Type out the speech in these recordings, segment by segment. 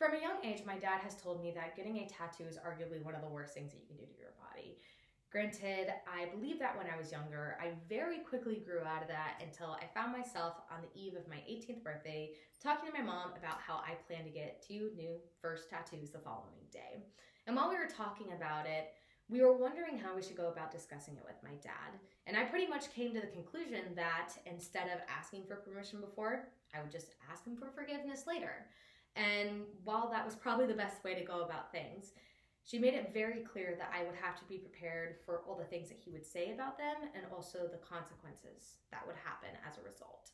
From a young age, my dad has told me that getting a tattoo is arguably one of the worst things that you can do to your body. Granted, I believe that when I was younger, I very quickly grew out of that until I found myself on the eve of my 18th birthday talking to my mom about how I plan to get two new first tattoos the following day. And while we were talking about it, we were wondering how we should go about discussing it with my dad. And I pretty much came to the conclusion that instead of asking for permission before, I would just ask him for forgiveness later. And while that was probably the best way to go about things, she made it very clear that I would have to be prepared for all the things that he would say about them and also the consequences that would happen as a result.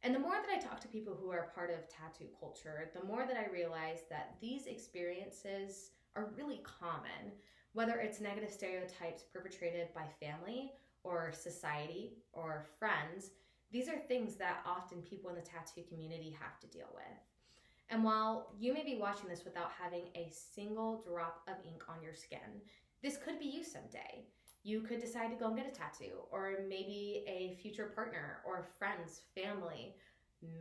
And the more that I talk to people who are part of tattoo culture, the more that I realize that these experiences are really common, whether it's negative stereotypes perpetrated by family or society or friends. These are things that often people in the tattoo community have to deal with. And while you may be watching this without having a single drop of ink on your skin, this could be you someday. You could decide to go and get a tattoo, or maybe a future partner or friends, family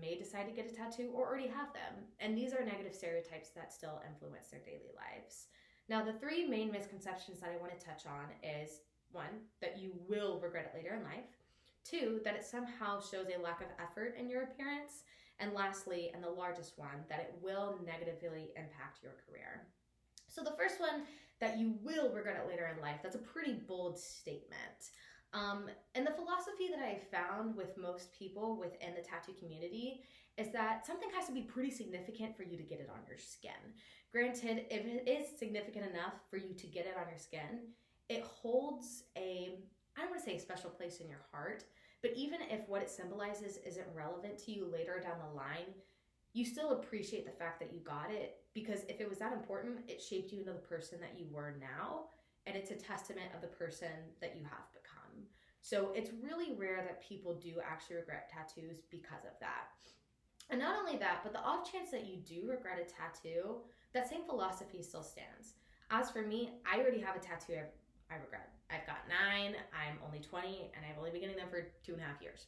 may decide to get a tattoo or already have them. And these are negative stereotypes that still influence their daily lives. Now, the three main misconceptions that I want to touch on is one, that you will regret it later in life. Two, that it somehow shows a lack of effort in your appearance. And lastly, and the largest one, that it will negatively impact your career. So the first one, that you will regret it later in life, that's a pretty bold statement. And the philosophy that I found with most people within the tattoo community is that something has to be pretty significant for you to get it on your skin. Granted, if it is significant enough for you to get it on your skin, it holds I don't want to say a special place in your heart, but even if what it symbolizes isn't relevant to you later down the line, you still appreciate the fact that you got it, because if it was that important, it shaped you into the person that you were now, and it's a testament of the person that you have become. So it's really rare that people do actually regret tattoos because of that. And not only that, but the off chance that you do regret a tattoo, that same philosophy still stands. As for me, I already have a tattoo I regret. I've got 9, I'm only 20, and I've only been getting them for 2.5 years.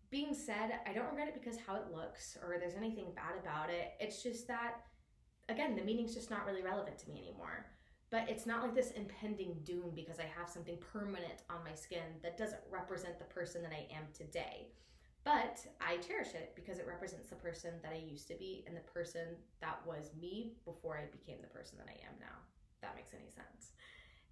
Being said, I don't regret it because how it looks or there's anything bad about it. It's just that, again, the meaning's just not really relevant to me anymore. But it's not like this impending doom because I have something permanent on my skin that doesn't represent the person that I am today. But I cherish it because it represents the person that I used to be and the person that was me before I became the person that I am now. If that makes any sense.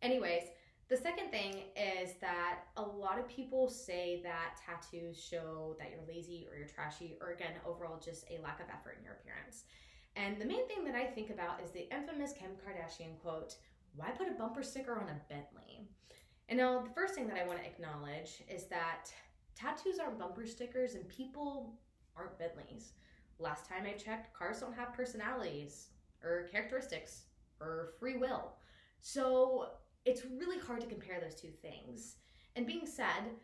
Anyways, the second thing is that a lot of people say that tattoos show that you're lazy or you're trashy, or again, overall just a lack of effort in your appearance. And the main thing that I think about is the infamous Kim Kardashian quote, "Why put a bumper sticker on a Bentley?" And now the first thing that I want to acknowledge is that tattoos aren't bumper stickers and people aren't Bentleys. Last time I checked, cars don't have personalities or characteristics or free will. So it's really hard to compare those two things. And being said,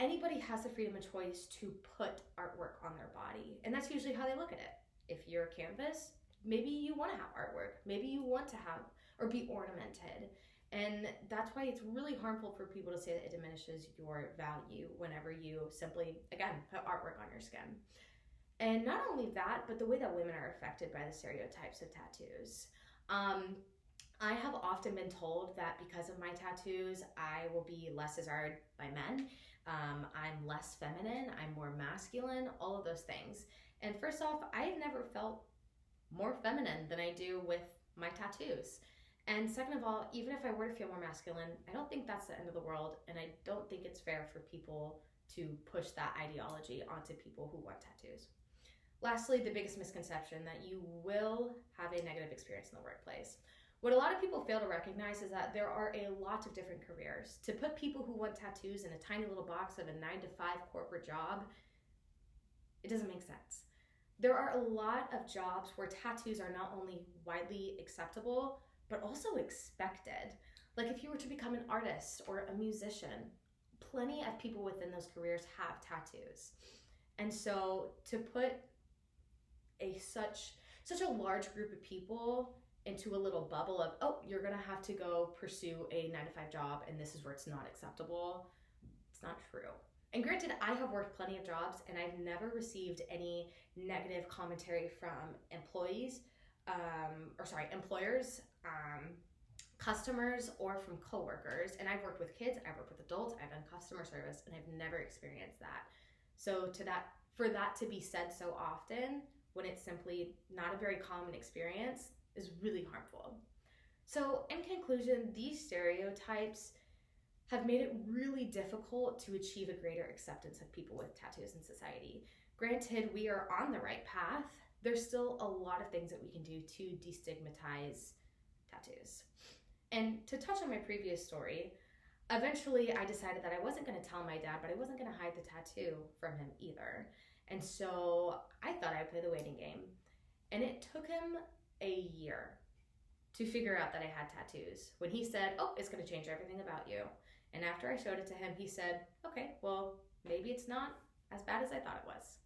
anybody has the freedom of choice to put artwork on their body. And that's usually how they look at it. If you're a canvas, maybe you want to have artwork. Maybe you want to have or be ornamented. And that's why it's really harmful for people to say that it diminishes your value whenever you simply, again, put artwork on your skin. And not only that, but the way that women are affected by the stereotypes of tattoos. I have often been told that because of my tattoos, I will be less desired by men. I'm less feminine, I'm more masculine, all of those things. And first off, I've never felt more feminine than I do with my tattoos. And second of all, even if I were to feel more masculine, I don't think that's the end of the world. And I don't think it's fair for people to push that ideology onto people who want tattoos. Lastly, the biggest misconception, that you will have a negative experience in the workplace. What a lot of people fail to recognize is that there are a lot of different careers. To put people who want tattoos in a tiny little box of a 9-to-5 corporate job, it doesn't make sense. There are a lot of jobs where tattoos are not only widely acceptable, but also expected. Like if you were to become an artist or a musician, plenty of people within those careers have tattoos. And so to put such a large group of people into a little bubble of, oh, you're gonna have to go pursue a 9-to-5 job and this is where it's not acceptable, it's not true. And granted, I have worked plenty of jobs and I've never received any negative commentary from employers, customers, or from coworkers. And I've worked with kids, I've worked with adults, I've done customer service, and I've never experienced that. So for that to be said so often when it's simply not a very common experience is really harmful. So in conclusion, these stereotypes have made it really difficult to achieve a greater acceptance of people with tattoos in society. Granted, we are on the right path. There's still a lot of things that we can do to destigmatize tattoos. And to touch on my previous story, eventually I decided that I wasn't going to tell my dad, but I wasn't going to hide the tattoo from him either. And so I thought I'd play the waiting game. And it took him a year to figure out that I had tattoos when he said, "Oh, it's going to change everything about you." And after I showed it to him, he said, "Okay, well, maybe it's not as bad as I thought it was."